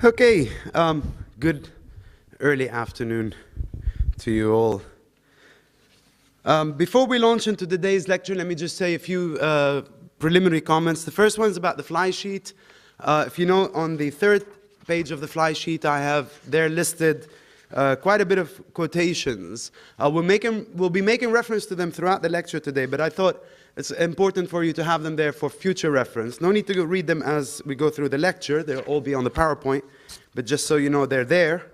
Okay, good early afternoon to you all. Before we launch into today's lecture, let me just say a few preliminary comments. The first one is about the fly sheet. If you know, on the third page of the fly sheet, I have there listed quite a bit of quotations. We'll be making reference to them throughout the lecture today, but I thought it's important for you to have them there for future reference. No need to read them as we go through the lecture. They'll all be on the PowerPoint, but just so you know they're there.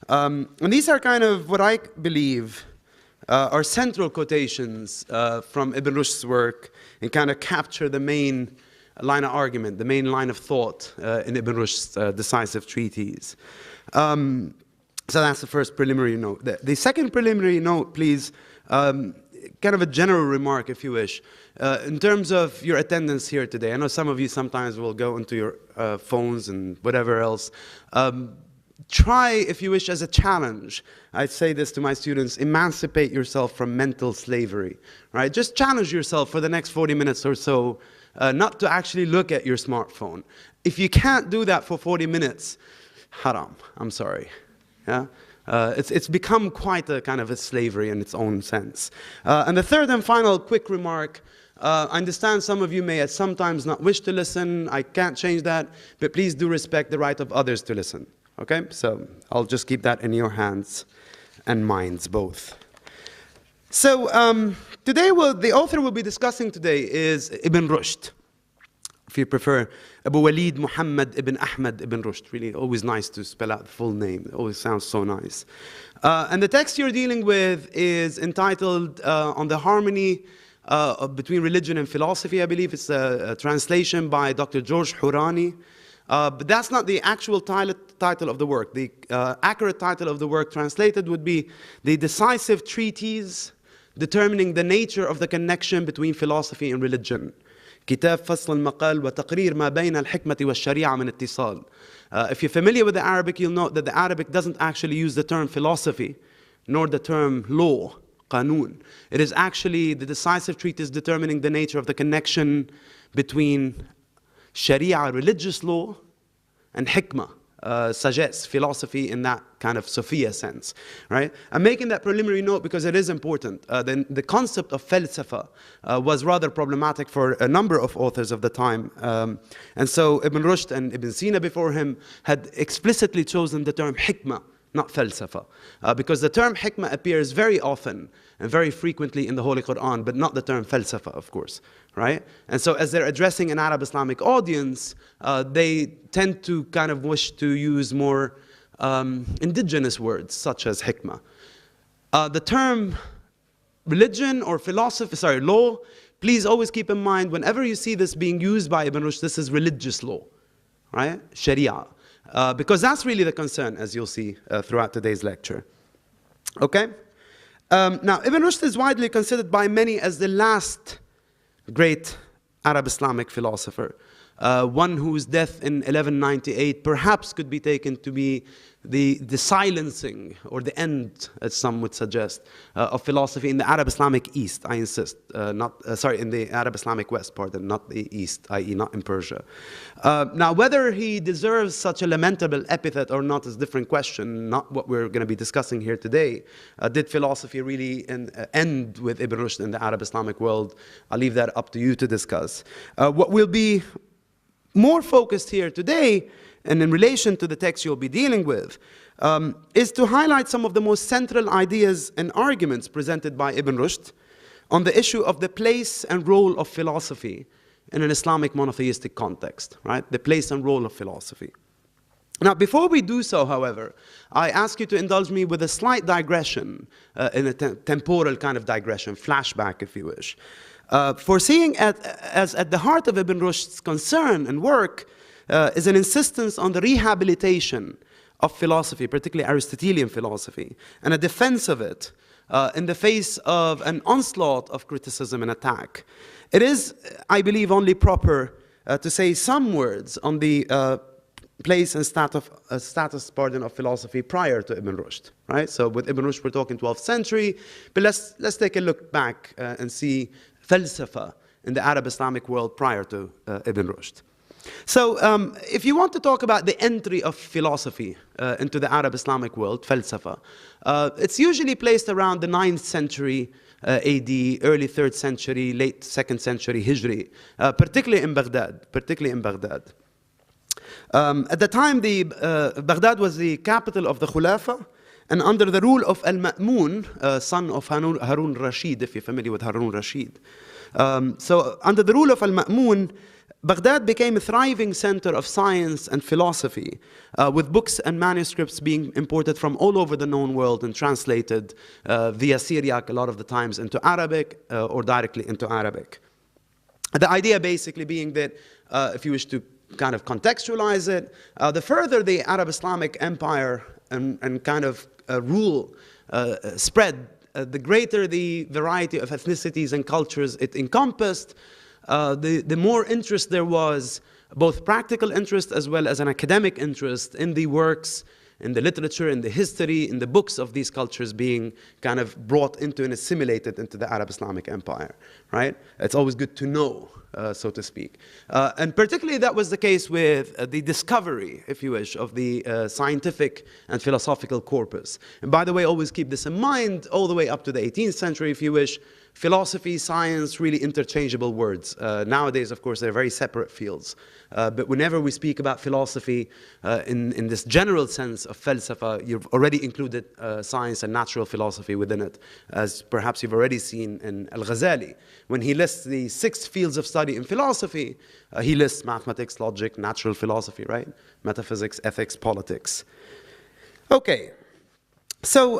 And these are kind of what I believe are central quotations from Ibn Rushd's work and kind of capture the main line of argument, the main line of thought in Ibn Rushd's decisive treatise. So that's the first preliminary note. The second preliminary note, please, kind of a general remark, if you wish, in terms of your attendance here today. I know some of you sometimes will go into your phones and whatever else. Try, if you wish, as a challenge. I say this to my students: emancipate yourself from mental slavery. Right? Just challenge yourself for the next 40 minutes or so, not to actually look at your smartphone. If you can't do that for 40 minutes, haram. I'm sorry. Yeah? It's become quite a kind of a slavery in its own sense. And the third and final quick remark, I understand some of you may at sometimes not wish to listen. I can't change that, but please do respect the right of others to listen. Okay? So I'll just keep that in your hands and minds both. So today, the author we'll be discussing today is Ibn Rushd. If you prefer, Abu Walid Muhammad ibn Ahmad ibn Rushd. Really, always nice to spell out the full name. It always sounds so nice. And the text you're dealing with is entitled On the Harmony Between Religion and Philosophy. I believe it's a translation by Dr. George Hourani. But that's not the actual title of the work. The accurate title of the work translated would be The Decisive Treatise Determining the Nature of the Connection Between Philosophy and Religion. كتاب فصل المقال وتقرير ما بين الحكمة والشريعة من اتصال. If you're familiar with the Arabic, you'll note that the Arabic doesn't actually use the term philosophy, nor the term law, قانون. It is actually the decisive treatise determining the nature of the connection between sharia, religious law, and hikmah, sagesse, philosophy in that kind of Sophia sense, right? I'm making that preliminary note because it is important. The concept of falsafa was rather problematic for a number of authors of the time. And so Ibn Rushd and Ibn Sina before him had explicitly chosen the term hikmah, not falsafa, because the term hikmah appears very often and very frequently in the Holy Quran, but not the term falsafa, of course, right? And so as they're addressing an Arab Islamic audience, they tend to kind of wish to use more indigenous words, such as hikmah. The term religion or philosophy, law, please always keep in mind, whenever you see this being used by Ibn Rushd, this is religious law, right? Sharia. Because that's really the concern, as you'll see throughout today's lecture. Okay? Now, Ibn Rushd is widely considered by many as the last great Arab Islamic philosopher. One whose death in 1198 perhaps could be taken to be the silencing or the end, as some would suggest, of philosophy in the Arab Islamic East, I insist. In the Arab Islamic West, pardon, not the East, i.e. not in Persia. Now, whether he deserves such a lamentable epithet or not is a different question, not what we're going to be discussing here today. Did philosophy really end with Ibn Rushd in the Arab Islamic world? I'll leave that up to you to discuss. What will be more focused here today, and in relation to the text you'll be dealing with, is to highlight some of the most central ideas and arguments presented by Ibn Rushd on the issue of the place and role of philosophy in an Islamic monotheistic context, right? The place and role of philosophy. Now, before we do so, however, I ask you to indulge me with a slight digression, in a temporal kind of digression, flashback, if you wish. Foreseeing as at the heart of Ibn Rushd's concern and work is an insistence on the rehabilitation of philosophy, particularly Aristotelian philosophy, and a defense of it in the face of an onslaught of criticism and attack. It is, I believe, only proper to say some words on the place and status of philosophy prior to Ibn Rushd, right? So with Ibn Rushd, we're talking 12th century, but let's take a look back and see falsafa in the Arab Islamic world prior to Ibn Rushd. So if you want to talk about the entry of philosophy into the Arab Islamic world, falsafa, it's usually placed around the 9th century AD, early 3rd century, late 2nd century Hijri, particularly in Baghdad, at the time, Baghdad was the capital of the Khulafa, and under the rule of Al-Ma'mun, son of Harun Rashid, if you're familiar with Harun Rashid. So under the rule of Al-Ma'mun, Baghdad became a thriving center of science and philosophy, with books and manuscripts being imported from all over the known world and translated via Syriac a lot of the times into Arabic or directly into Arabic. The idea basically being that if you wish to kind of contextualize it, the further the Arab Islamic empire and kind of rule spread, the greater the variety of ethnicities and cultures it encompassed, the more interest there was, both practical interest as well as an academic interest in the works, in the literature, in the history, in the books of these cultures being kind of brought into and assimilated into the Arab Islamic empire, right? It's always good to know, so to speak. And particularly that was the case with the discovery, if you wish, of the scientific and philosophical corpus. And by the way, always keep this in mind, all the way up to the 18th century, if you wish, philosophy, science, really interchangeable words. Nowadays, of course, they're very separate fields. But whenever we speak about philosophy in this general sense of falsafa, you've already included science and natural philosophy within it, as perhaps you've already seen in Al-Ghazali. When he lists the 6 fields of study in philosophy, he lists mathematics, logic, natural philosophy, right? Metaphysics, ethics, politics. Okay, so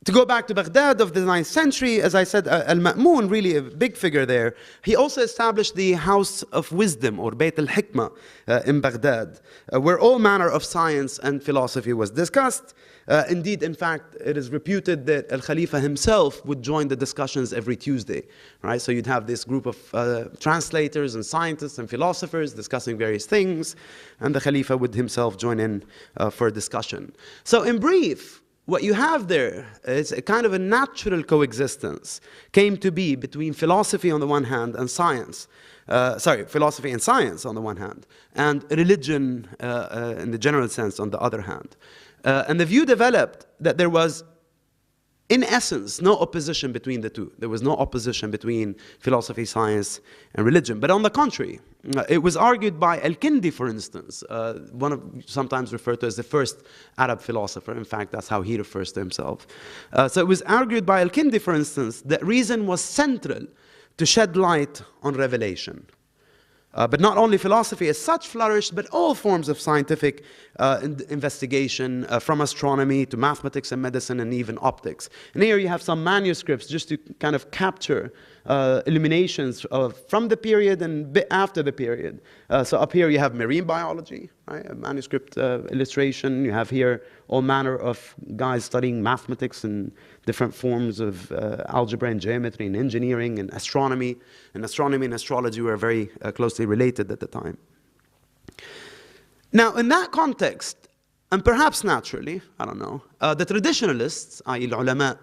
to go back to Baghdad of the 9th century, as I said, Al-Ma'mun, really a big figure there. He also established the House of Wisdom, or Bayt al-Hikmah, in Baghdad, where all manner of science and philosophy was discussed. Indeed, in fact, it is reputed that Al-Khalifa himself would join the discussions every Tuesday, right? So you'd have this group of translators and scientists and philosophers discussing various things, and the Khalifa would himself join in for a discussion. So in brief, what you have there is a kind of a natural coexistence came to be between philosophy on the one hand and science. Philosophy and science on the one hand, and religion in the general sense on the other hand. And the view developed that there was, in essence, no opposition between the two. There was no opposition between philosophy, science, and religion. But on the contrary, it was argued by Al-Kindi, for instance, sometimes referred to as the first Arab philosopher. In fact, that's how he refers to himself. So it was argued by Al-Kindi, for instance, that reason was central to shed light on revelation. But not only philosophy as such flourished, but all forms of scientific investigation, from astronomy to mathematics and medicine and even optics. And here you have some manuscripts just to kind of capture illuminations from the period and a bit after the period. So up here you have marine biology, right? A manuscript illustration. You have here all manner of guys studying mathematics and different forms of algebra and geometry and engineering and astronomy. And astronomy and astrology were very closely related at the time. Now, in that context, and perhaps naturally, I don't know, the traditionalists, i.e. al-ulama,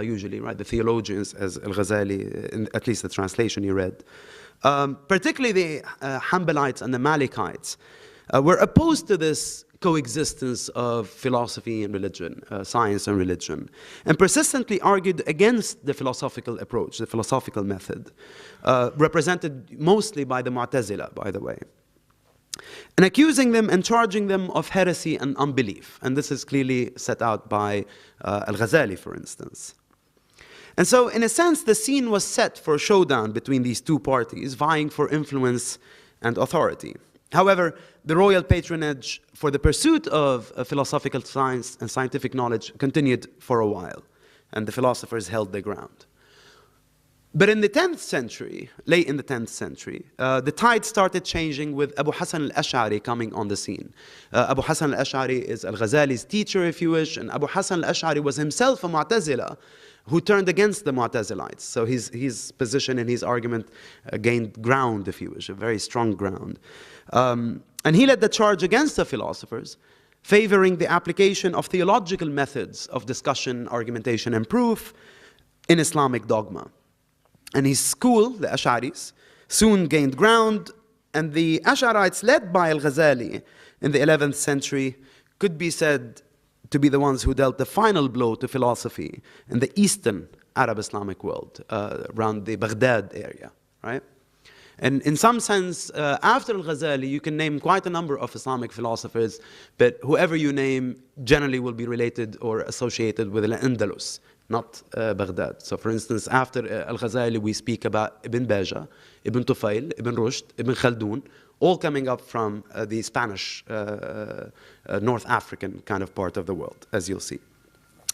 usually, right, the theologians, as Al-Ghazali, at least the translation you read, particularly the Hanbalites and the Malikites, were opposed to this coexistence of philosophy and religion, science and religion, and persistently argued against the philosophical approach, the philosophical method, represented mostly by the Mu'tazila, by the way, and accusing them and charging them of heresy and unbelief. And this is clearly set out by Al-Ghazali, for instance. And so, in a sense, the scene was set for a showdown between these two parties, vying for influence and authority. However, the royal patronage for the pursuit of philosophical science and scientific knowledge continued for a while, and the philosophers held their ground. But in the 10th century, late in the 10th century, the tide started changing with Abu Hassan al-Ash'ari coming on the scene. Abu Hassan al-Ash'ari is Al-Ghazali's teacher, if you wish, and Abu Hassan al-Ash'ari was himself a Mu'tazila who turned against the Mu'tazilites. So his position and his argument gained ground, if you wish, a very strong ground. And he led the charge against the philosophers, favoring the application of theological methods of discussion, argumentation, and proof in Islamic dogma. And his school, the Ash'aris, soon gained ground And the Ash'arites, led by Al-Ghazali in the 11th century, could be said to be the ones who dealt the final blow to philosophy in the Eastern Arab Islamic world, around the Baghdad area, right? And in some sense, after Al-Ghazali, you can name quite a number of Islamic philosophers, but whoever you name generally will be related or associated with Al-Andalus, not Baghdad. So for instance, after Al-Ghazali, we speak about Ibn Baja, Ibn Tufayl, Ibn Rushd, Ibn Khaldun, all coming up from the Spanish, North African kind of part of the world, as you'll see.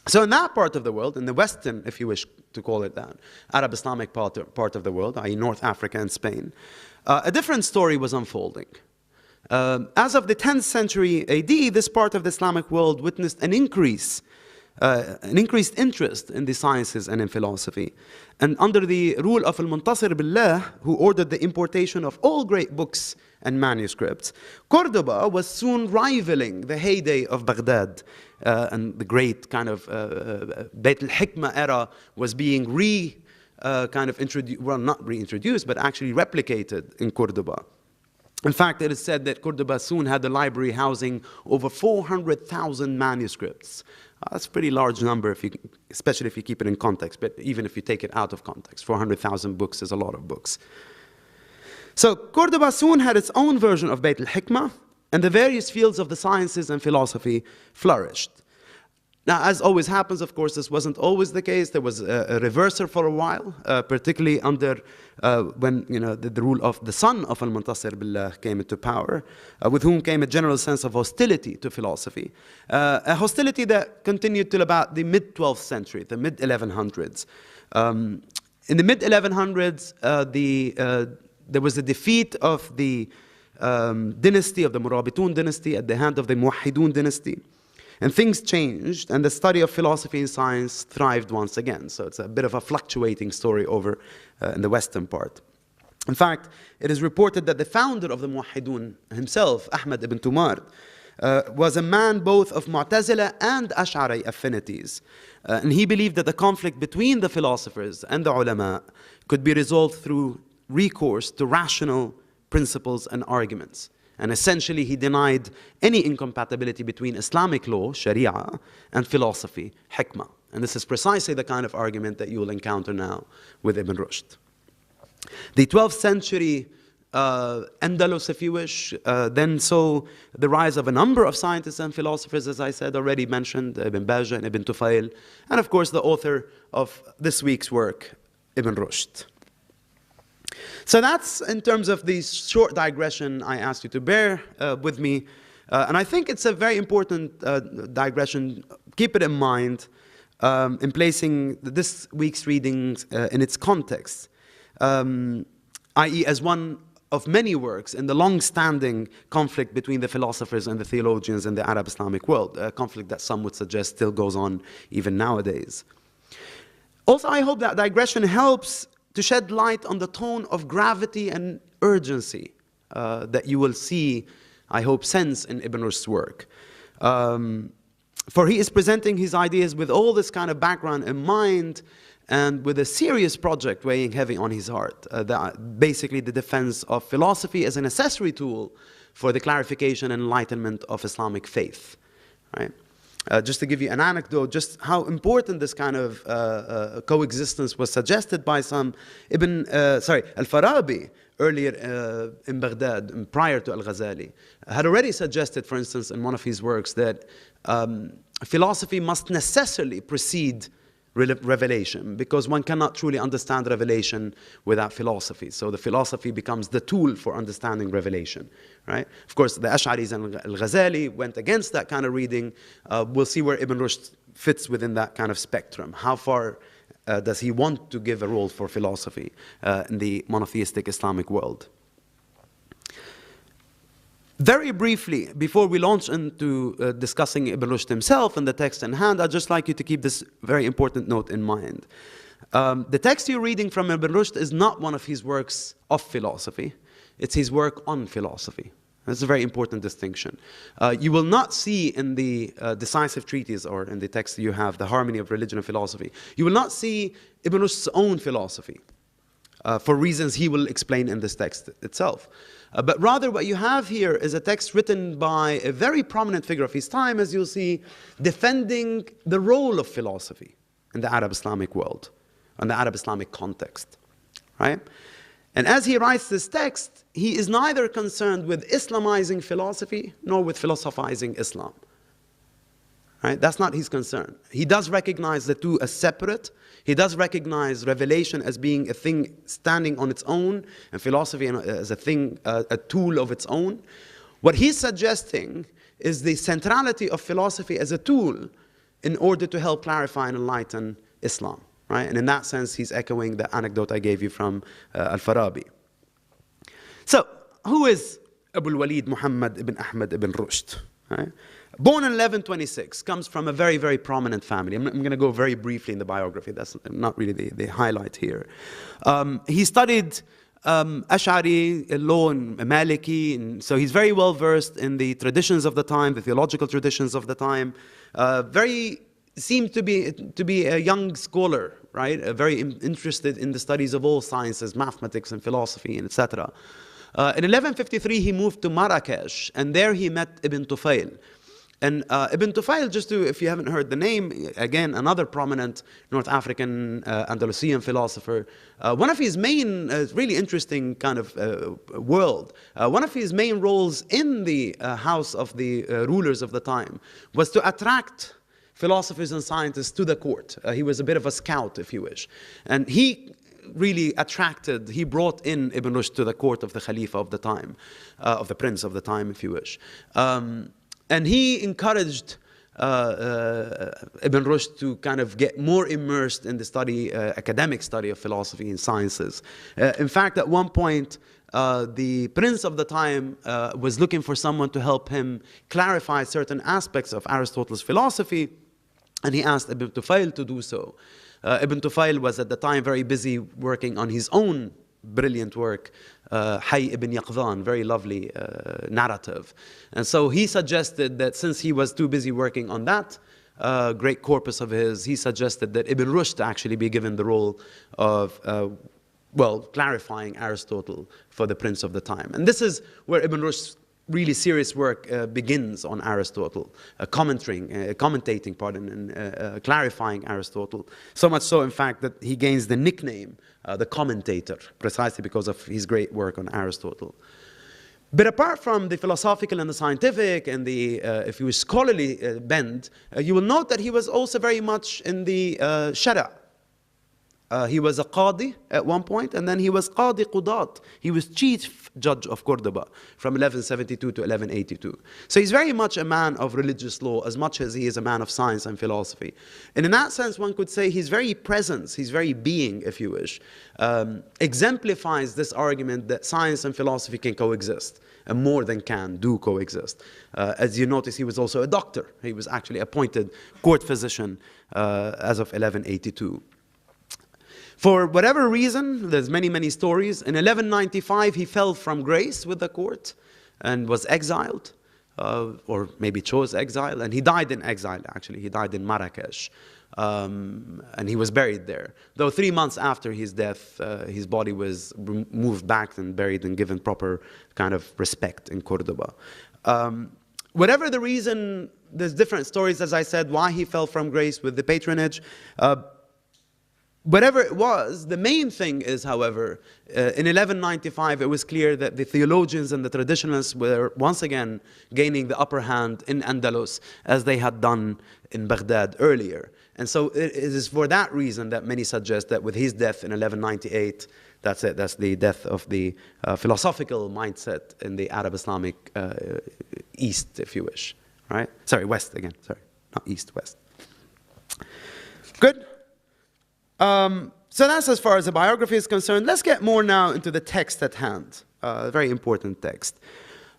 So in that part of the world, in the Western, if you wish to call it that, Arab Islamic part of the world, i.e. North Africa and Spain, a different story was unfolding. As of the 10th century AD, this part of the Islamic world witnessed an increased interest in the sciences and in philosophy. And under the rule of Al-Muntasir Billah, who ordered the importation of all great books and manuscripts, Cordoba was soon rivaling the heyday of Baghdad. And the great kind of Bayt al-Hikmah era was being introduced, well, not reintroduced, but actually replicated in Cordoba. In fact, it is said that Cordoba soon had a library housing over 400,000 manuscripts. That's a pretty large number, especially if you keep it in context, but even if you take it out of context, 400,000 books is a lot of books. So Cordoba soon had its own version of Bayt al-Hikmah, and the various fields of the sciences and philosophy flourished. Now, as always happens, of course, this wasn't always the case. There was a reversal for a while, particularly under when the rule of the son of Al-Muntasir Billah came into power, with whom came a general sense of hostility to philosophy, a hostility that continued till about the mid-12th century, the mid-1100s. In the mid-1100s, there was a defeat of the dynasty, of the Murabitun dynasty, at the hand of the Muwahhidun dynasty. And things changed, and the study of philosophy and science thrived once again. So it's a bit of a fluctuating story over in the western part. In fact, it is reported that the founder of the Muwahhidun himself, Ahmad ibn Tumar, was a man both of Mu'tazila and Ash'ari affinities. And he believed that the conflict between the philosophers and the ulama could be resolved through recourse to rational principles and arguments. And essentially, he denied any incompatibility between Islamic law, Sharia, and philosophy, Hikmah. And this is precisely the kind of argument that you will encounter now with Ibn Rushd. The 12th century Andalus, if you wish, then saw the rise of a number of scientists and philosophers, as I said, already mentioned, Ibn Baja and Ibn Tufayl, and of course the author of this week's work, Ibn Rushd. So that's in terms of the short digression I asked you to bear with me. And I think it's a very important digression. Keep it in mind in placing this week's readings in its context, i.e. as one of many works in the long-standing conflict between the philosophers and the theologians in the Arab Islamic world, a conflict that some would suggest still goes on even nowadays. Also, I hope that digression helps to shed light on the tone of gravity and urgency that you will see, I hope, sense in Ibn Rushd's work. For he is presenting his ideas with all this kind of background in mind and with a serious project weighing heavy on his heart, basically the defense of philosophy as an accessory tool for the clarification and enlightenment of Islamic faith, right? Just to give you an anecdote, just how important this kind of coexistence was suggested by some Al-Farabi earlier in Baghdad, prior to Al-Ghazali, had already suggested, for instance, in one of his works, that philosophy must necessarily precede revelation, because one cannot truly understand revelation without philosophy. So the philosophy becomes the tool for understanding revelation, right? Of course, the Ash'aris and Al-Ghazali went against that kind of reading. We'll see where Ibn Rushd fits within that kind of spectrum. How far does he want to give a role for philosophy in the monotheistic Islamic world? Very briefly, before we launch into discussing Ibn Rushd himself and the text in hand, I'd just like you to keep this very important note in mind. The text you're reading from Ibn Rushd is not one of his works of philosophy. It's his work on philosophy. That's a very important distinction. You will not see in the decisive treatise, or in the text you have, The Harmony of Religion and Philosophy, you will not see Ibn Rushd's own philosophy. for reasons he will explain in this text itself. But rather what you have here is a text written by a very prominent figure of his time, as you'll see, defending the role of philosophy in the Arab Islamic world, in the Arab Islamic context, right? And as he writes this text, he is neither concerned with Islamizing philosophy nor with philosophizing Islam. Right? That's not his concern. He does recognize the two as separate. He does recognize revelation as being a thing standing on its own, and philosophy as a thing, a tool of its own. What he's suggesting is the centrality of philosophy as a tool in order to help clarify and enlighten Islam. Right? And in that sense, he's echoing the anecdote I gave you from Al-Farabi. So, who is Abu al-Walid Muhammad ibn Ahmad ibn Rushd? Right? Born in 1126, comes from a very, very prominent family. I'm going to go very briefly in the biography. That's not really the highlight here. He studied Ash'ari law and Maliki, and so he's very well versed in the traditions of the time, the theological traditions of the time. Seemed to be a young scholar, right? Very interested in the studies of all sciences, mathematics and philosophy, and etc. In 1153, he moved to Marrakesh, and there he met Ibn Tufayl. And Ibn Tufayl, just to, if you haven't heard the name, again, another prominent North African Andalusian philosopher. One of his main, really interesting kind of world, one of his main roles in the house of the rulers of the time was to attract philosophers and scientists to the court. He was a bit of a scout, if you wish. And he really he brought in Ibn Rushd to the court of the Khalifa of the time, of the prince of the time, if you wish. And he encouraged Ibn Rushd to kind of get more immersed in the study, academic study of philosophy and sciences. In fact, at one point, the prince of the time was looking for someone to help him clarify certain aspects of Aristotle's philosophy, and he asked Ibn Tufayl to do so. Ibn Tufayl was at the time very busy working on his own brilliant work, Hay ibn Yaqdhan, very lovely narrative. And so he suggested that since he was too busy working on that great corpus of his, he suggested that Ibn Rushd actually be given the role of clarifying Aristotle for the prince of the time. And this is where Ibn Rushd's really serious work begins on Aristotle, commentating, and clarifying Aristotle. So much so, in fact, that he gains the nickname, the commentator, precisely because of his great work on Aristotle. But apart from the philosophical and the scientific and the, if you wish, scholarly bend, you will note that he was also very much in the Shara. He was a Qadi at one point, and then he was Qadi Qudat. He was chief judge of Cordoba from 1172 to 1182. So he's very much a man of religious law as much as he is a man of science and philosophy. And in that sense, one could say his very presence, his very being, if you wish, exemplifies this argument that science and philosophy can coexist, and more than do coexist. As you notice, he was also a doctor. He was actually appointed court physician as of 1182. For whatever reason, there's many, many stories. In 1195, he fell from grace with the court and was exiled, or maybe chose exile. And he died in exile, actually. He died in Marrakesh. And he was buried there. Though 3 months after his death, his body was moved back and buried and given proper kind of respect in Cordoba. Whatever the reason, there's different stories, as I said, why he fell from grace with the patronage. Whatever it was, the main thing is, however, in 1195, it was clear that the theologians and the traditionalists were once again gaining the upper hand in Andalus, as they had done in Baghdad earlier. And so it is for that reason that many suggest that with his death in 1198, that's it, that's the death of the philosophical mindset in the Arab Islamic East, if you wish, right? Sorry, West again, sorry, not East, West. Good. So that's as far as the biography is concerned. Let's get more now into the text at hand, a very important text,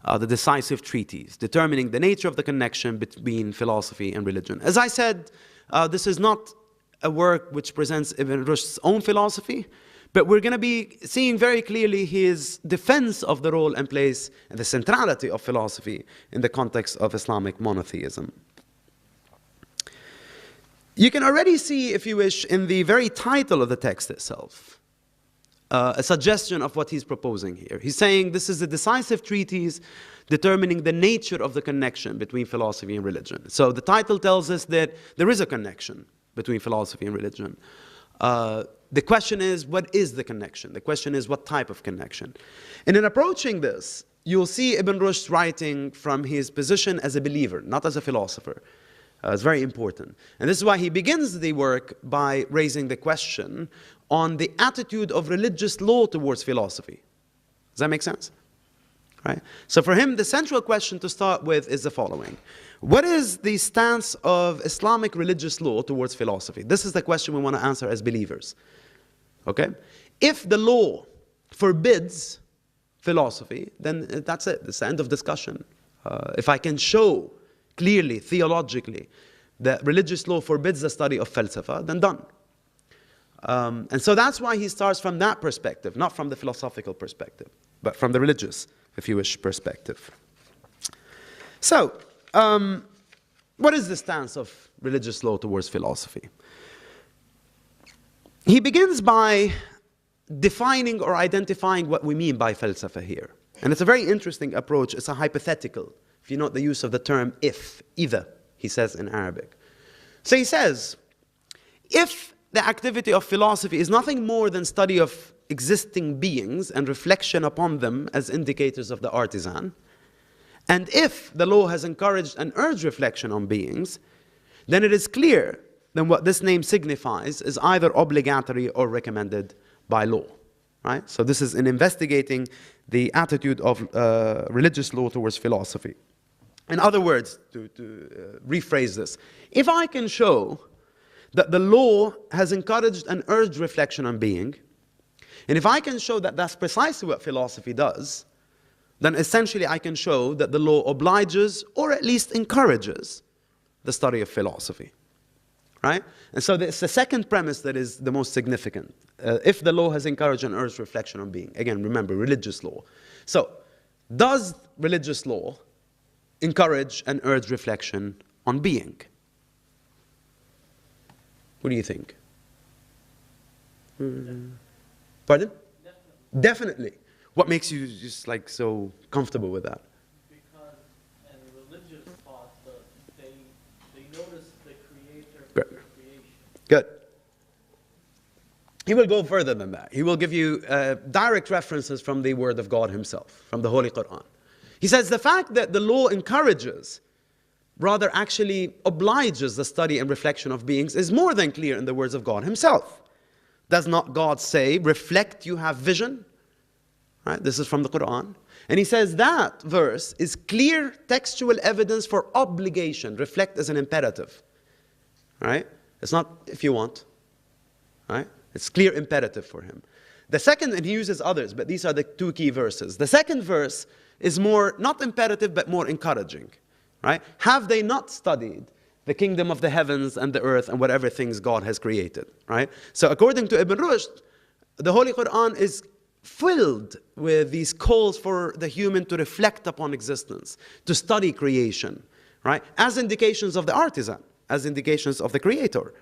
the decisive treatise, determining the nature of the connection between philosophy and religion. As I said, this is not a work which presents Ibn Rushd's own philosophy, but we're going to be seeing very clearly his defense of the role and place and the centrality of philosophy in the context of Islamic monotheism. You can already see, if you wish, in the very title of the text itself, a suggestion of what he's proposing here. He's saying this is a decisive treatise determining the nature of the connection between philosophy and religion. So the title tells us that there is a connection between philosophy and religion. The question is, what is the connection? The question is, what type of connection? And in approaching this, you'll see Ibn Rushd writing from his position as a believer, not as a philosopher. It's very important. And this is why he begins the work by raising the question on the attitude of religious law towards philosophy. Does that make sense? Right? So for him, the central question to start with is the following. What is the stance of Islamic religious law towards philosophy? This is the question we want to answer as believers. Okay? If the law forbids philosophy, then that's it. It's the end of discussion. If I can show clearly, theologically, that religious law forbids the study of falsafa, then done. And so that's why he starts from that perspective, not from the philosophical perspective, but from the religious, if you wish, perspective. So, what is the stance of religious law towards philosophy? He begins by defining or identifying what we mean by falsafa here. And it's a very interesting approach. It's a hypothetical. If you note the use of the term if, either, he says in Arabic. So he says, if the activity of philosophy is nothing more than study of existing beings and reflection upon them as indicators of the artisan, and if the law has encouraged and urged reflection on beings, then it is clear that what this name signifies is either obligatory or recommended by law. Right? So this is in investigating the attitude of religious law towards philosophy. In other words, to rephrase this, if I can show that the law has encouraged and urged reflection on being, and if I can show that that's precisely what philosophy does, then essentially I can show that the law obliges or at least encourages the study of philosophy. Right? And so it's the second premise that is the most significant. If the law has encouraged and urged reflection on being. Again, remember, religious law. So, does religious law encourage and urge reflection on being? What do you think? Pardon? Definitely. Definitely. What makes you just like so comfortable with that? Because in religious thought, they notice the creator Good. for creation. Good. He will go further than that. He will give you direct references from the Word of God Himself, from the Holy Quran. He says the fact that the law encourages, rather actually obliges the study and reflection of beings is more than clear in the words of God Himself. Does not God say, reflect, you have vision? Right? This is from the Quran. And he says that verse is clear textual evidence for obligation. Reflect as an imperative. Right? It's not if you want. Right? It's clear imperative for him. The second, and he uses others, but these are the two key verses. The second verse is more, not imperative, but more encouraging. Right? Have they not studied the kingdom of the heavens and the earth and whatever things God has created? Right? So according to Ibn Rushd, the Holy Quran is filled with these calls for the human to reflect upon existence, to study creation, right? As indications of the artisan, as indications of the creator,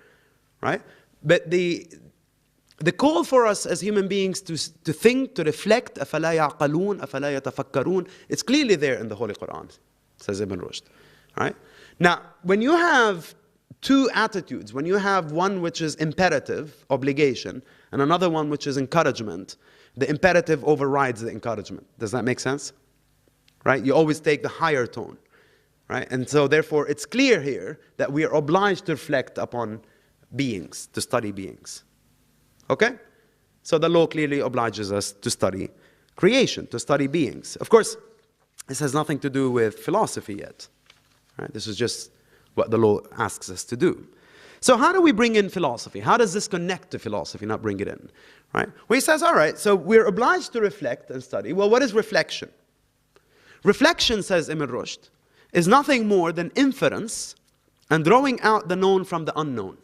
right? But the call for us as human beings to think, to reflect, أَفَلَا يَعْقَلُونَ أَفَلَا يَتَفَكَّرُونَ, it's clearly there in the Holy Quran, says Ibn Rushd, right? Now, when you have two attitudes, when you have one which is imperative, obligation, and another one which is encouragement, the imperative overrides the encouragement. Does that make sense? Right? You always take the higher tone. Right? And so therefore it's clear here that we are obliged to reflect upon beings, to study beings. Okay? So the law clearly obliges us to study creation, to study beings. Of course, this has nothing to do with philosophy yet. Right? This is just what the law asks us to do. So how do we bring in philosophy? How does this connect to philosophy, not bring it in? Right? Well, he says, all right, so we're obliged to reflect and study. Well, what is reflection? Reflection, says Ibn Rushd, is nothing more than inference and drawing out the known from the unknown.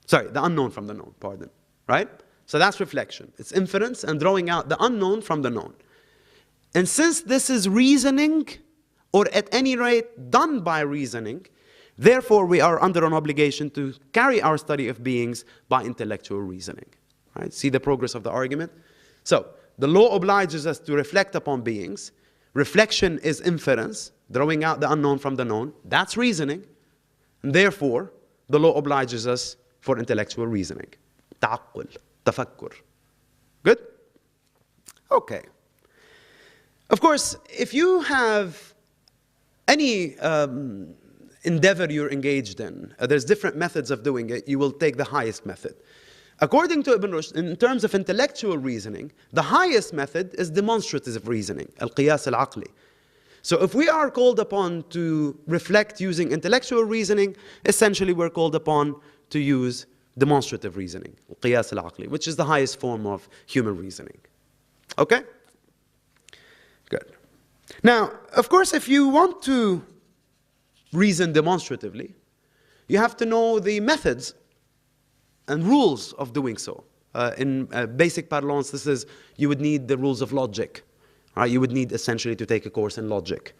Sorry, the unknown from the known, pardon. Right? So that's reflection. It's inference and drawing out the unknown from the known. And since this is reasoning, or at any rate done by reasoning, therefore we are under an obligation to carry our study of beings by intellectual reasoning. Right? See the progress of the argument? So, the law obliges us to reflect upon beings. Reflection is inference, drawing out the unknown from the known. That's reasoning. And therefore, the law obliges us for intellectual reasoning. تعقل, تفكر. Good? Okay. Of course, if you have any endeavor you're engaged in, there's different methods of doing it, you will take the highest method. According to Ibn Rushd, in terms of intellectual reasoning, the highest method is demonstrative reasoning, al-qiyas al-aqli. So if we are called upon to reflect using intellectual reasoning, essentially we're called upon to use demonstrative reasoning, al-qiyas al-aqli, which is the highest form of human reasoning. Okay? Good. Now, of course, if you want to reason demonstratively, you have to know the methods and rules of doing so. In basic parlance, this is, you would need the rules of logic. Right? You would need essentially to take a course in logic.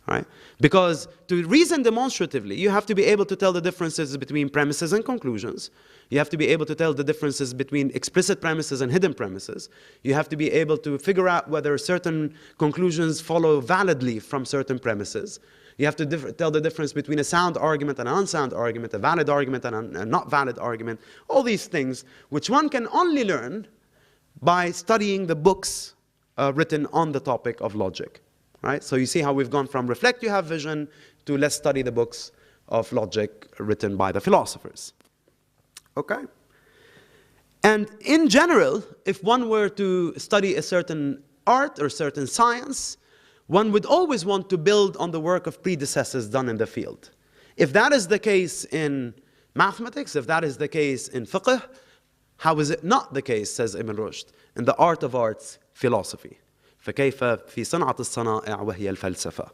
Right? Because to reason demonstratively, you have to be able to tell the differences between premises and conclusions. You have to be able to tell the differences between explicit premises and hidden premises. You have to be able to figure out whether certain conclusions follow validly from certain premises. You have to tell the difference between a sound argument and an unsound argument, a valid argument and a not valid argument. All these things, which one can only learn by studying the books written on the topic of logic. Right? So you see how we've gone from reflect, you have vision, to let's study the books of logic written by the philosophers. Okay? And in general, if one were to study a certain art or certain science, one would always want to build on the work of predecessors done in the field. If that is the case in mathematics, if that is the case in fiqh, how is it not the case, says Ibn Rushd, in the art of arts, philosophy? فكيف في صنعة الصنائع وهي الفلسفة.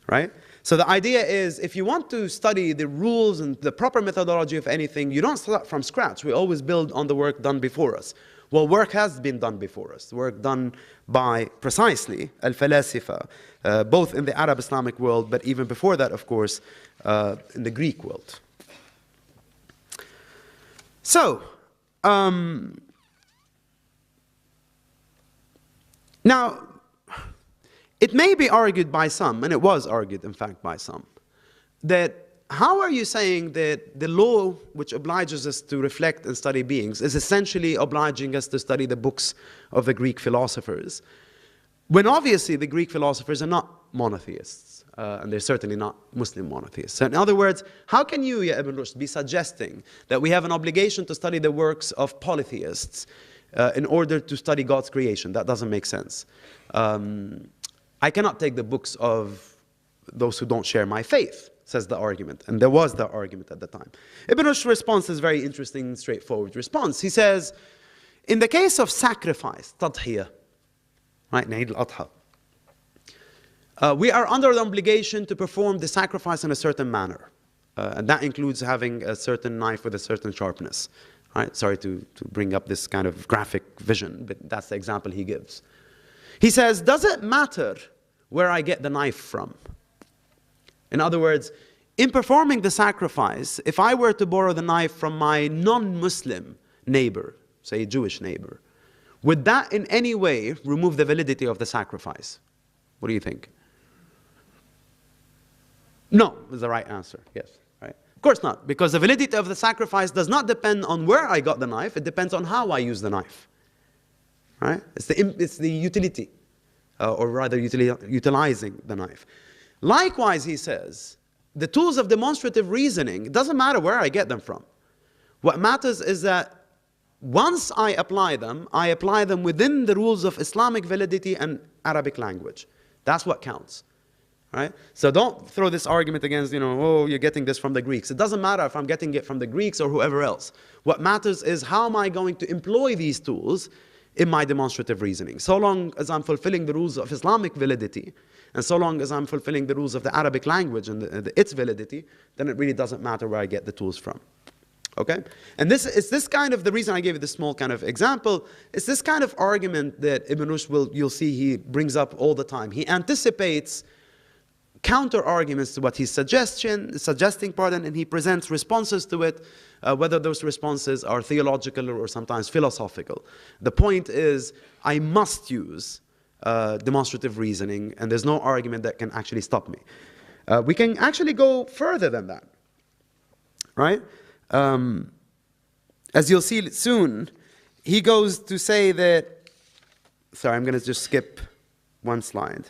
Right? So the idea is, if you want to study the rules and the proper methodology of anything, you don't start from scratch. We always build on the work done before us. Well, work has been done before us. Work done by, precisely, al-falasifa, both in the Arab Islamic world, but even before that, of course, in the Greek world. So, now, it may be argued by some, and it was argued, in fact, by some, that how are you saying that the law which obliges us to reflect and study beings is essentially obliging us to study the books of the Greek philosophers, when obviously the Greek philosophers are not monotheists, and they're certainly not Muslim monotheists. So in other words, how can you, Ya Ibn Rushd, be suggesting that we have an obligation to study the works of polytheists in order to study God's creation? That doesn't make sense. I cannot take the books of those who don't share my faith, says the argument. And there was the argument at the time. Ibn Rushd's response is very interesting, straightforward response. He says, in the case of sacrifice, tadhiyah, right, Eid al-Adha, we are under the obligation to perform the sacrifice in a certain manner. And that includes having a certain knife with a certain sharpness. Right? Sorry to bring up this kind of graphic vision, but that's the example he gives. He says, does it matter where I get the knife from? In other words, in performing the sacrifice, if I were to borrow the knife from my non-Muslim neighbor, say a Jewish neighbor, would that in any way remove the validity of the sacrifice? What do you think? No, is the right answer, yes. Of course not, because the validity of the sacrifice does not depend on where I got the knife, it depends on how I use the knife. Right? It's the utility, or rather utilizing the knife. Likewise, he says, the tools of demonstrative reasoning, it doesn't matter where I get them from. What matters is that once I apply them within the rules of Islamic validity and Arabic language. That's what counts. Right? So don't throw this argument against, oh, you're getting this from the Greeks. It doesn't matter if I'm getting it from the Greeks or whoever else. What matters is how am I going to employ these tools in my demonstrative reasoning. So long as I'm fulfilling the rules of Islamic validity, and so long as I'm fulfilling the rules of the Arabic language and its validity, then it really doesn't matter where I get the tools from. Okay? And this kind of, the reason I gave you this small kind of example, is this kind of argument that Ibn Rushd you'll see he brings up all the time. He anticipates counter-arguments to what he's suggesting, and he presents responses to it, whether those responses are theological or sometimes philosophical. The point is, I must use demonstrative reasoning, and there's no argument that can actually stop me. We can actually go further than that, right? As you'll see soon, he goes to say that, sorry, I'm going to just skip one slide.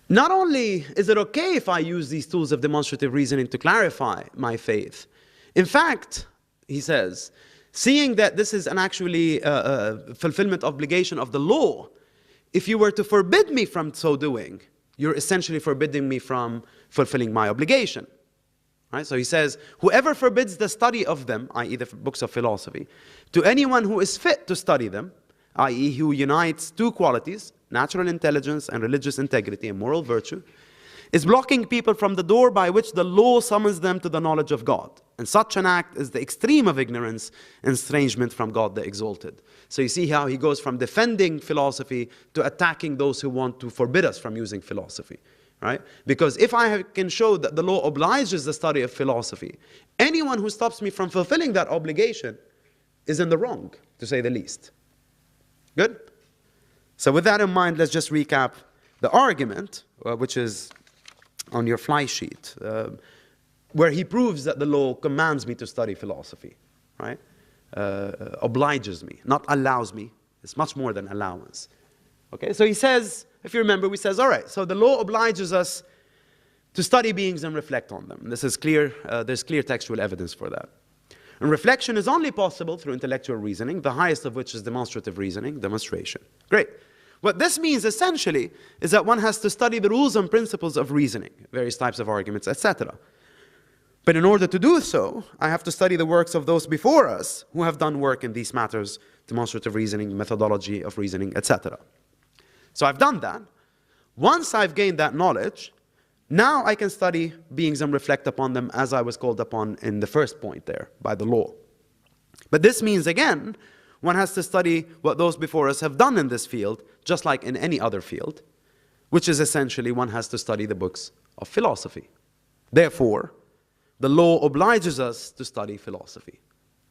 Not only is it okay if I use these tools of demonstrative reasoning to clarify my faith, in fact, he says, seeing that this is an actually fulfillment obligation of the law, if you were to forbid me from so doing, you're essentially forbidding me from fulfilling my obligation. Right? So he says, whoever forbids the study of them, i.e. the books of philosophy, to anyone who is fit to study them, i.e. who unites two qualities, natural intelligence and religious integrity and moral virtue, is blocking people from the door by which the law summons them to the knowledge of God. And such an act is the extreme of ignorance and estrangement from God the Exalted. So you see how he goes from defending philosophy to attacking those who want to forbid us from using philosophy. Right? Because if I can show that the law obliges the study of philosophy, anyone who stops me from fulfilling that obligation is in the wrong, to say the least. Good? So with that in mind, let's just recap the argument, which is on your fly sheet, where he proves that the law commands me to study philosophy, right? Obliges me, not allows me. It's much more than allowance. Okay, so he says, if you remember, he says, all right, so the law obliges us to study beings and reflect on them. This is clear, there's clear textual evidence for that. And reflection is only possible through intellectual reasoning, the highest of which is demonstrative reasoning, demonstration. Great. What this means essentially is that one has to study the rules and principles of reasoning, various types of arguments, etc. But in order to do so, I have to study the works of those before us who have done work in these matters, demonstrative reasoning, methodology of reasoning, etc. So I've done that. Once I've gained that knowledge, now I can study beings and reflect upon them as I was called upon in the first point there, by the law. But this means, again, one has to study what those before us have done in this field, just like in any other field, which is essentially one has to study the books of philosophy. Therefore, the law obliges us to study philosophy.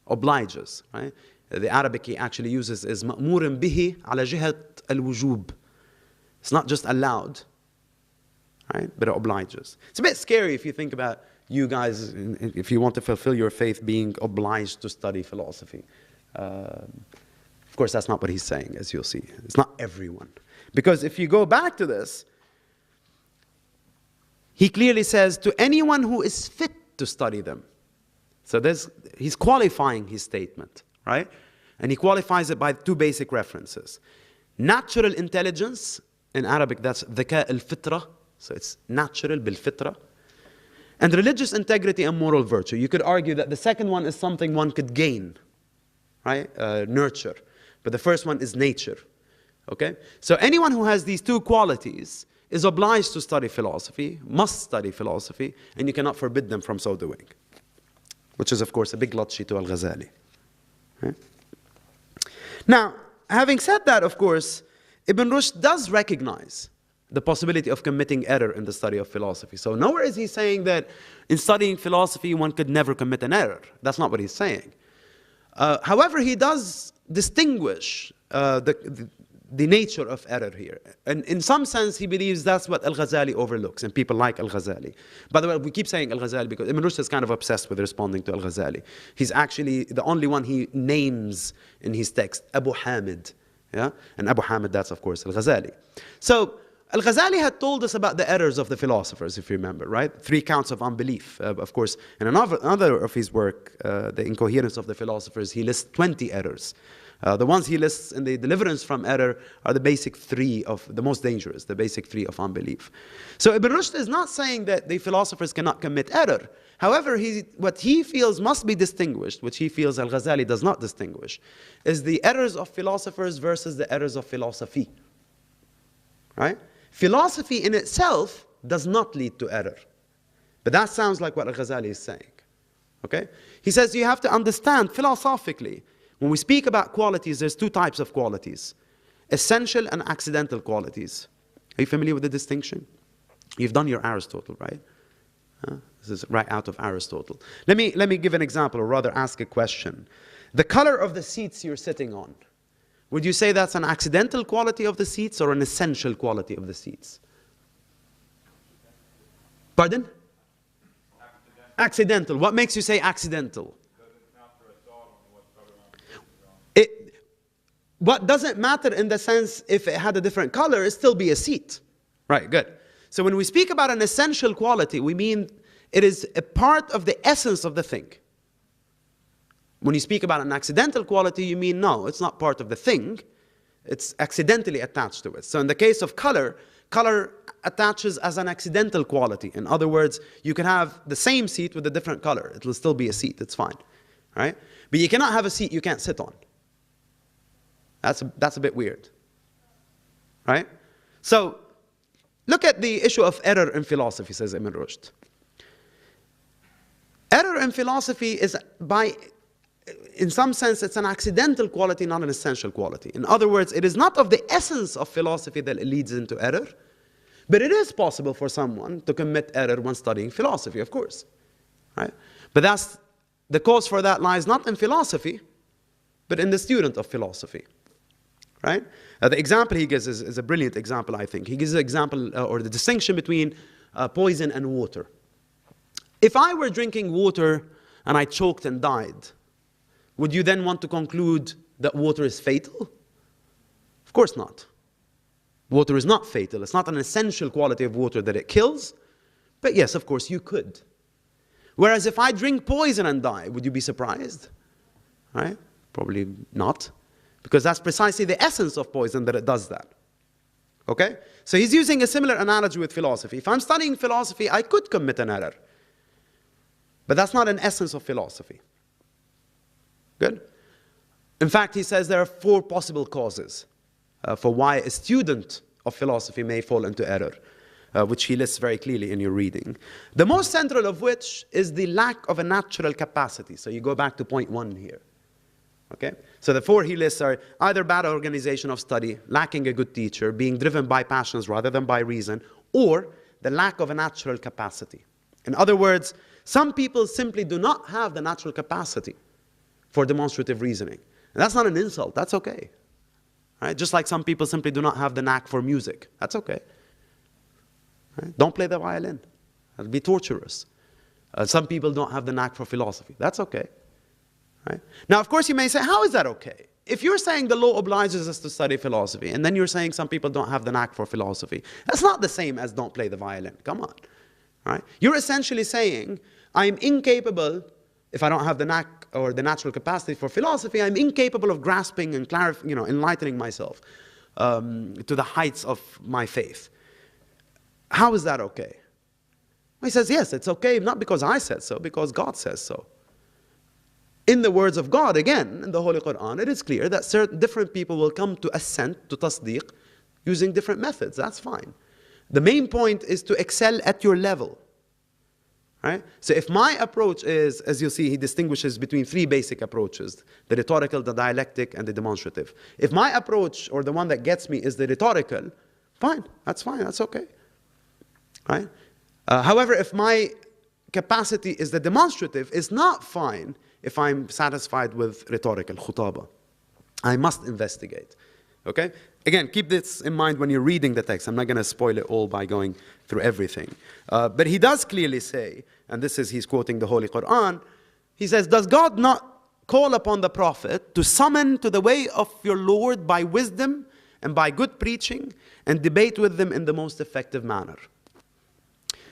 Obliges, right? The Arabic he actually uses is مأمور به على جهة الوجوب. It's not just allowed, right? But it obliges. It's a bit scary if you think about you guys, if you want to fulfill your faith, being obliged to study philosophy. Of course, that's not what he's saying, as you'll see. It's not everyone. Because if you go back to this, he clearly says, to anyone who is fit to study them. So he's qualifying his statement, right? And he qualifies it by two basic references. Natural intelligence, in Arabic that's ذكاء الفطرة, so it's natural بالفطرة. And religious integrity and moral virtue. You could argue that the second one is something one could gain, right? Nurture. But the first one is nature, okay? So anyone who has these two qualities is obliged to study philosophy, must study philosophy, and you cannot forbid them from so doing. Which is, of course, a big lotchi to Al-Ghazali. Right? Now, having said that, of course, Ibn Rushd does recognize the possibility of committing error in the study of philosophy. So nowhere is he saying that in studying philosophy one could never commit an error. That's not what he's saying. However, he does distinguish the nature of error here. And in some sense, he believes that's what Al-Ghazali overlooks, and people like Al-Ghazali. By the way, we keep saying Al-Ghazali because Ibn Rushd is kind of obsessed with responding to Al-Ghazali. He's actually the only one he names in his text, Abu Hamid. Yeah? And Abu Hamid, that's of course Al-Ghazali. So, Al-Ghazali had told us about the errors of the philosophers, if you remember, right? 3 counts of unbelief. Of course, in another of his work, The Incoherence of the Philosophers, he lists 20 errors. The ones he lists in the deliverance from error are the basic 3 of the most dangerous, the basic 3 of unbelief. So Ibn Rushd is not saying that the philosophers cannot commit error. However, what he feels must be distinguished, which he feels Al-Ghazali does not distinguish, is the errors of philosophers versus the errors of philosophy. Right? Philosophy in itself does not lead to error. But that sounds like what Al-Ghazali is saying. Okay? He says you have to understand philosophically, when we speak about qualities, there's 2 types of qualities. Essential and accidental qualities. Are you familiar with the distinction? You've done your Aristotle, right? This is right out of Aristotle. Let me give an example, or rather ask a question. The color of the seats you're sitting on, would you say that's an accidental quality of the seats or an essential quality of the seats? Pardon? Accidental. What makes you say accidental? What doesn't matter in the sense if it had a different color, it'd still be a seat. Right, good. So when we speak about an essential quality, we mean it is a part of the essence of the thing. When you speak about an accidental quality, you mean no, it's not part of the thing. It's accidentally attached to it. So in the case of color, color attaches as an accidental quality. In other words, you can have the same seat with a different color. It will still be a seat. It's fine. Right? But you cannot have a seat you can't sit on. That's a bit weird. Right? So, look at the issue of error in philosophy, says Ibn Rushd. Error in philosophy is, in some sense, it's an accidental quality, not an essential quality. In other words, it is not of the essence of philosophy that it leads into error, but it is possible for someone to commit error when studying philosophy, of course. Right? But the cause for that lies not in philosophy, but in the student of philosophy. Right? The example he gives is a brilliant example, I think. He gives the example or the distinction between poison and water. If I were drinking water and I choked and died, would you then want to conclude that water is fatal? Of course not. Water is not fatal. It's not an essential quality of water that it kills. But yes, of course, you could. Whereas if I drink poison and die, would you be surprised? Right? Probably not. Because that's precisely the essence of poison, that it does that. Okay? So he's using a similar analogy with philosophy. If I'm studying philosophy, I could commit an error. But that's not an essence of philosophy. Good? In fact, he says there are 4 possible causes for why a student of philosophy may fall into error, which he lists very clearly in your reading. The most central of which is the lack of a natural capacity. So you go back to point 1 here. Okay? So the 4 he lists are either bad organization of study, lacking a good teacher, being driven by passions rather than by reason, or the lack of a natural capacity. In other words, some people simply do not have the natural capacity for demonstrative reasoning. And that's not an insult. That's okay. Right? Just like some people simply do not have the knack for music. That's okay. Right? Don't play the violin. That'll be torturous. Some people don't have the knack for philosophy. That's okay. Right? Now, of course, you may say, how is that okay? If you're saying the law obliges us to study philosophy, and then you're saying some people don't have the knack for philosophy, that's not the same as don't play the violin. Come on. Right? You're essentially saying, I'm incapable, if I don't have the knack or the natural capacity for philosophy, I'm incapable of grasping and enlightening myself to the heights of my faith. How is that okay? He says, yes, it's okay, not because I said so, because God says so. In the words of God, again, in the Holy Quran, it is clear that certain different people will come to assent, to tasdeeq, using different methods. That's fine. The main point is to excel at your level. Right? So if my approach is, as you'll see, he distinguishes between 3 basic approaches: the rhetorical, the dialectic, and the demonstrative. If my approach, or the one that gets me, is the rhetorical, fine, that's okay. Right? However, if my capacity is the demonstrative, it's not fine if I'm satisfied with rhetorical, khutaba. I must investigate. Okay? Again, keep this in mind when you're reading the text. I'm not going to spoil it all by going through everything. But he does clearly say, and he's quoting the Holy Quran, he says, does God not call upon the Prophet to summon to the way of your Lord by wisdom and by good preaching, and debate with them in the most effective manner?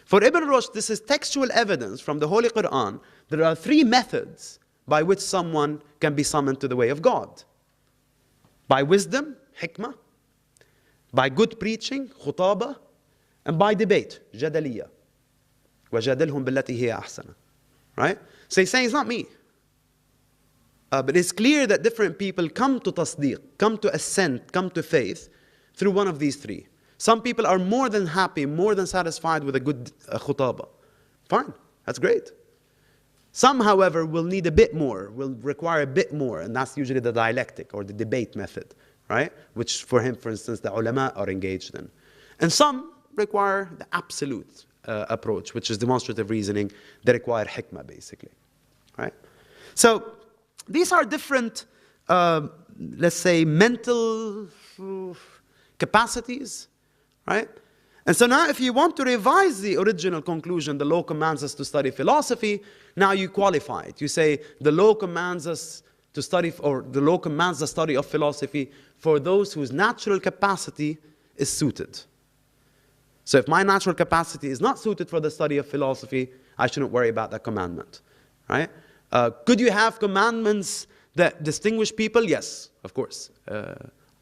For Ibn Rushd, this is textual evidence from the Holy Quran. There are 3 methods by which someone can be summoned to the way of God. By wisdom, hikmah, by good preaching, khutaba, and by debate, jadaliyah. وَجَادِلْهُمْ بِالَّتِي هِيَ أَحْسَنَ. Right? So he's saying it's not me. But it's clear that different people come to tasdeeq, come to assent, come to faith through one of these 3. Some people are more than happy, more than satisfied with a good khutaba. Fine, that's great. Some, however, will need a bit more, will require a bit more, and that's usually the dialectic or the debate method, right? Which for him, for instance, the ulama are engaged in. And some require the absolute approach, which is demonstrative reasoning. They require hikmah, basically. Right? So these are different, let's say, mental capacities, right? And so now if you want to revise the original conclusion, the law commands us to study philosophy, now you qualify it. You say the law commands us to study, or the law commands the study of philosophy for those whose natural capacity is suited. So if my natural capacity is not suited for the study of philosophy, I shouldn't worry about that commandment, right? Could you have commandments that distinguish people? Yes, of course.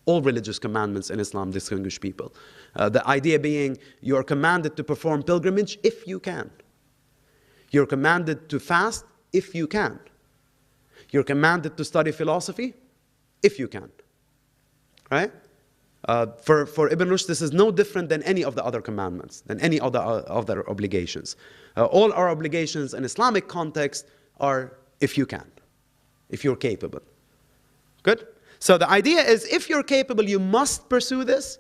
All religious commandments in Islam distinguish people. The idea being you're commanded to perform pilgrimage if you can. You're commanded to fast if you can. You're commanded to study philosophy if you can. Right? For Ibn Rushd, this is no different than any of the other commandments, than any other obligations. All our obligations in Islamic context are if you can, if you're capable. Good? So the idea is if you're capable, you must pursue this.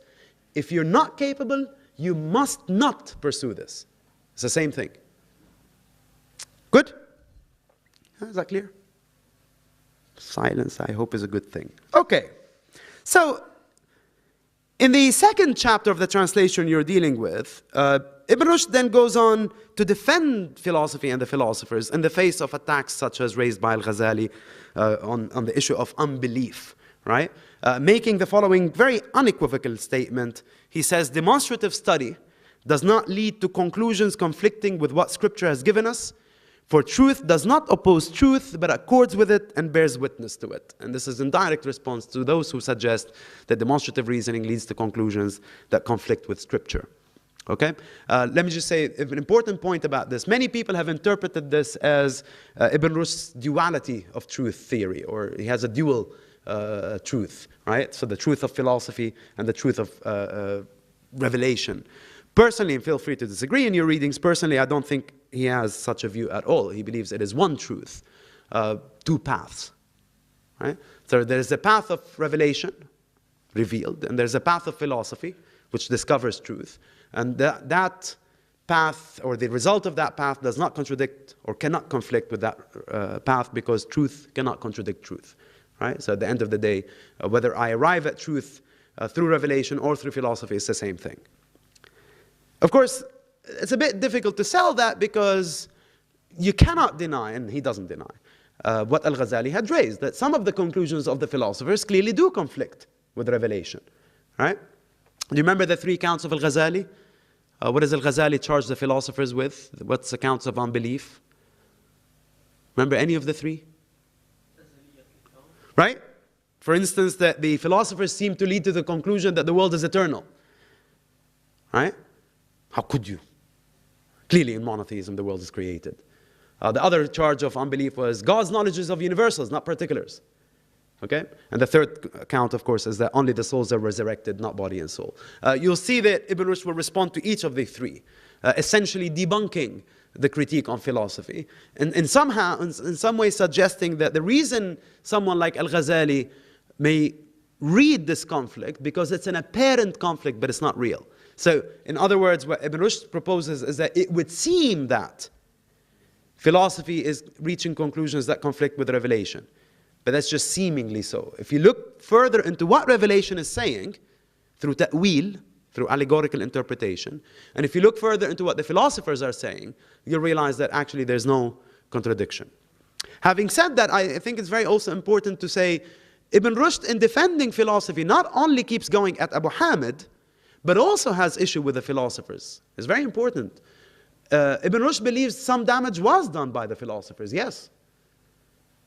If you're not capable, you must not pursue this. It's the same thing. Good? Is that clear? Silence, I hope, is a good thing. Okay. So, in the second chapter of the translation you're dealing with, Ibn Rushd then goes on to defend philosophy and the philosophers in the face of attacks such as raised by Al-Ghazali on the issue of unbelief. Right? Making the following very unequivocal statement. He says, demonstrative study does not lead to conclusions conflicting with what Scripture has given us, for truth does not oppose truth, but accords with it and bears witness to it. And this is in direct response to those who suggest that demonstrative reasoning leads to conclusions that conflict with Scripture. Okay? Let me just say an important point about this. Many people have interpreted this as Ibn Rushd's duality of truth theory, or he has a dual truth, right? So the truth of philosophy and the truth of revelation. Personally, and feel free to disagree in your readings, personally, I don't think he has such a view at all. He believes it is one truth, two paths, right? So there's a path of revelation, revealed, and there's a path of philosophy, which discovers truth. And that path, or the result of that path, does not contradict or cannot conflict with that path, because truth cannot contradict truth. Right? So at the end of the day, whether I arrive at truth through revelation or through philosophy, it's the same thing. Of course, it's a bit difficult to sell that because you cannot deny, and he doesn't deny, what Al-Ghazali had raised, that some of the conclusions of the philosophers clearly do conflict with revelation. Right? Do you remember the 3 accounts of Al-Ghazali? What does Al-Ghazali charge the philosophers with? What's the accounts of unbelief? Remember any of the 3? Right? For instance, that the philosophers seem to lead to the conclusion that the world is eternal. Right? How could you? Clearly in monotheism the world is created. The other charge of unbelief was God's knowledge is of universals, not particulars. Okay? And the third account, of course, is that only the souls are resurrected, not body and soul. You'll see that Ibn Rushd will respond to each of the 3, essentially debunking the critique on philosophy, and in some way suggesting that the reason someone like Al-Ghazali may read this conflict, because it's an apparent conflict, but it's not real. So, in other words, what Ibn Rushd proposes is that it would seem that philosophy is reaching conclusions that conflict with revelation. But that's just seemingly so. If you look further into what revelation is saying, through ta'wil, through allegorical interpretation, and if you look further into what the philosophers are saying, you'll realize that actually there's no contradiction. Having said that, I think it's very also important to say, Ibn Rushd, in defending philosophy, not only keeps going at Abu Hamid, but also has issue with the philosophers. It's very important. Ibn Rushd believes some damage was done by the philosophers, yes.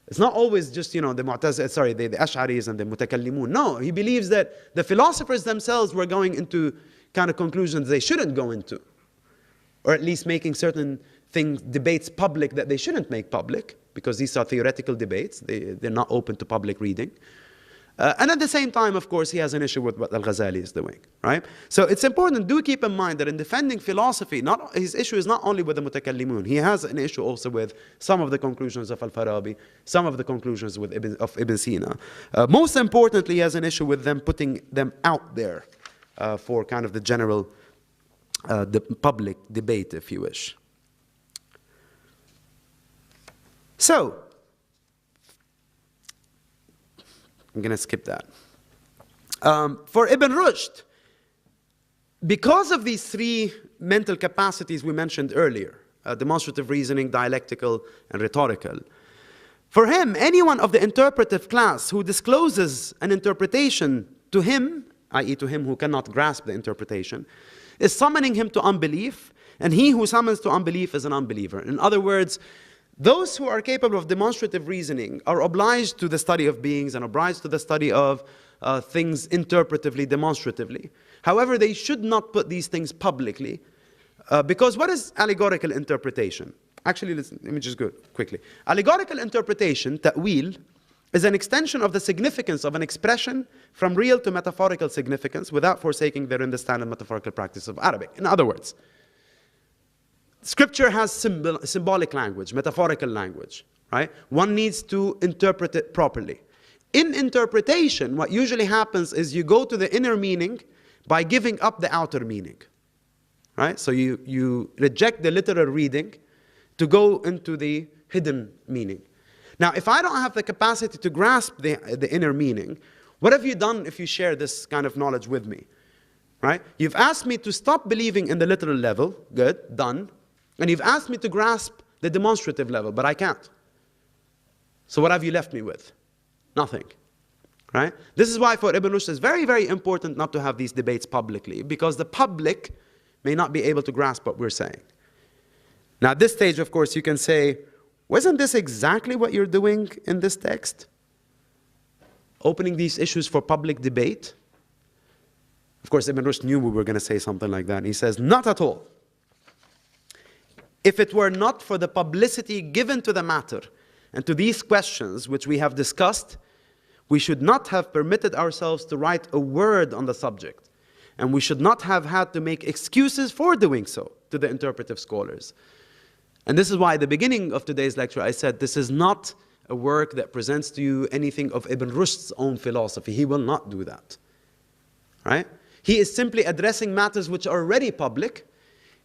It's not always just, the Ash'aris and the Mutakallimun. No, he believes that the philosophers themselves were going into kind of conclusions they shouldn't go into. Or at least making certain debates public that they shouldn't make public, because these are theoretical debates. They're not open to public reading. And at the same time, of course, he has an issue with what Al-Ghazali is doing, right? So it's important, do keep in mind that in defending philosophy, his issue is not only with the Mutakallimun. He has an issue also with some of the conclusions of Al-Farabi, some of the conclusions of Ibn Sina. Most importantly, he has an issue with them putting them out there for kind of the general the public debate, if you wish. So, I'm going to skip that. For Ibn Rushd, because of these three mental capacities we mentioned earlier, demonstrative reasoning, dialectical, and rhetorical, for him, anyone of the interpretive class who discloses an interpretation to him, i.e. to him who cannot grasp the interpretation, is summoning him to unbelief, and he who summons to unbelief is an unbeliever. In other words, those who are capable of demonstrative reasoning are obliged to the study of beings and obliged to the study of things interpretively, demonstratively. However, they should not put these things publicly, because what is allegorical interpretation? Actually, listen, let me just go quickly. Allegorical interpretation, ta'wil, is an extension of the significance of an expression from real to metaphorical significance without forsaking therein the standard metaphorical practice of Arabic. In other words, Scripture has symbolic language, metaphorical language, right? One needs to interpret it properly. In interpretation, what usually happens is you go to the inner meaning by giving up the outer meaning, right? So you reject the literal reading to go into the hidden meaning. Now, if I don't have the capacity to grasp the inner meaning, what have you done if you share this kind of knowledge with me, right? You've asked me to stop believing in the literal level, good, done. And you've asked me to grasp the demonstrative level, but I can't. So what have you left me with? Nothing, right? This is why for Ibn Rushd it's very, very important not to have these debates publicly, because the public may not be able to grasp what we're saying. Now at this stage, of course, you can say, wasn't this exactly what you're doing in this text? Opening these issues for public debate? Of course, Ibn Rushd knew we were going to say something like that. And he says, not at all. If it were not for the publicity given to the matter and to these questions which we have discussed, we should not have permitted ourselves to write a word on the subject, and we should not have had to make excuses for doing so to the interpretive scholars. And this is why at the beginning of today's lecture I said this is not a work that presents to you anything of Ibn Rushd's own philosophy. He will not do that, right? He is simply addressing matters which are already public.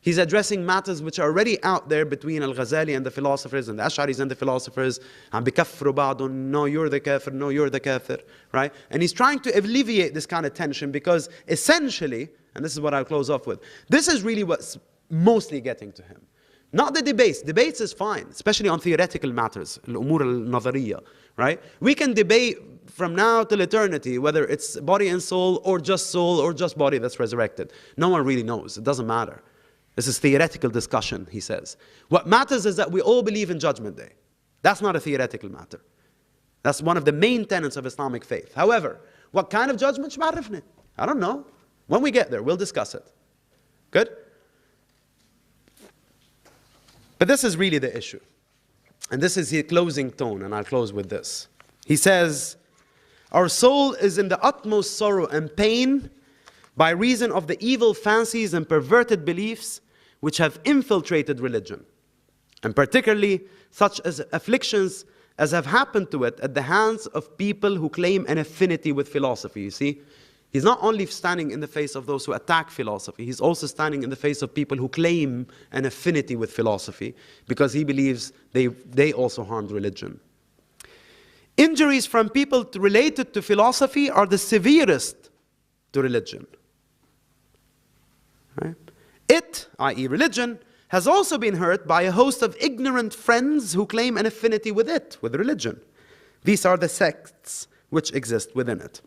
He's addressing matters which are already out there between Al-Ghazali and the philosophers and the Ash'aris and the philosophers. And بِكَفْرُ بَعْضٌ, no, you're the kafir, no, you're the kafir, right? And he's trying to alleviate this kind of tension because essentially, and this is what I'll close off with, this is really what's mostly getting to him. Not the debates. Debates is fine, especially on theoretical matters, الأمور النظرية, right? We can debate from now till eternity whether it's body and soul or just body that's resurrected. No one really knows. It doesn't matter. This is theoretical discussion, he says. What matters is that we all believe in Judgment Day. That's not a theoretical matter. That's one of the main tenets of Islamic faith. However, what kind of judgment? I don't know. When we get there, we'll discuss it. Good? But this is really the issue. And this is his closing tone, and I'll close with this. He says, our soul is in the utmost sorrow and pain by reason of the evil fancies and perverted beliefs which have infiltrated religion, and particularly such as afflictions as have happened to it at the hands of people who claim an affinity with philosophy. You see, he's not only standing in the face of those who attack philosophy, he's also standing in the face of people who claim an affinity with philosophy because he believes they also harmed religion. Injuries from people related to philosophy are the severest to religion. Right? It, i.e. religion, has also been hurt by a host of ignorant friends who claim an affinity with it, with religion. These are the sects which exist within it.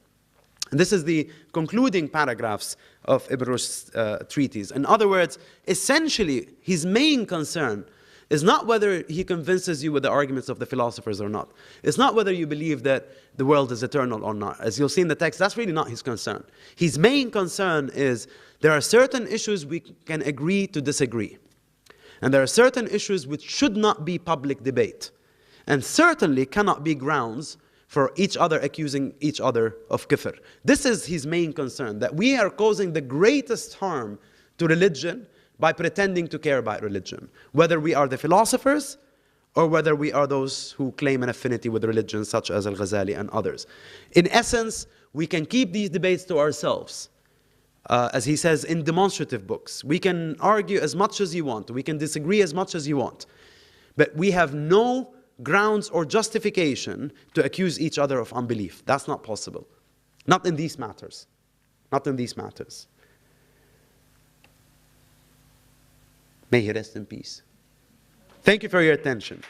And this is the concluding paragraphs of Ibn Rushd's treatise. In other words, essentially, his main concern is not whether he convinces you with the arguments of the philosophers or not. It's not whether you believe that the world is eternal or not. As you'll see in the text, that's really not his concern. His main concern is there are certain issues we can agree to disagree. And there are certain issues which should not be public debate. And certainly cannot be grounds for each other accusing each other of kufr. This is his main concern, that we are causing the greatest harm to religion by pretending to care about religion, whether we are the philosophers or whether we are those who claim an affinity with religion, such as Al-Ghazali and others. In essence, we can keep these debates to ourselves. as he says, in demonstrative books. We can argue as much as you want. We can disagree as much as you want. But we have no grounds or justification to accuse each other of unbelief. That's not possible. Not in these matters. Not in these matters. May he rest in peace. Thank you for your attention.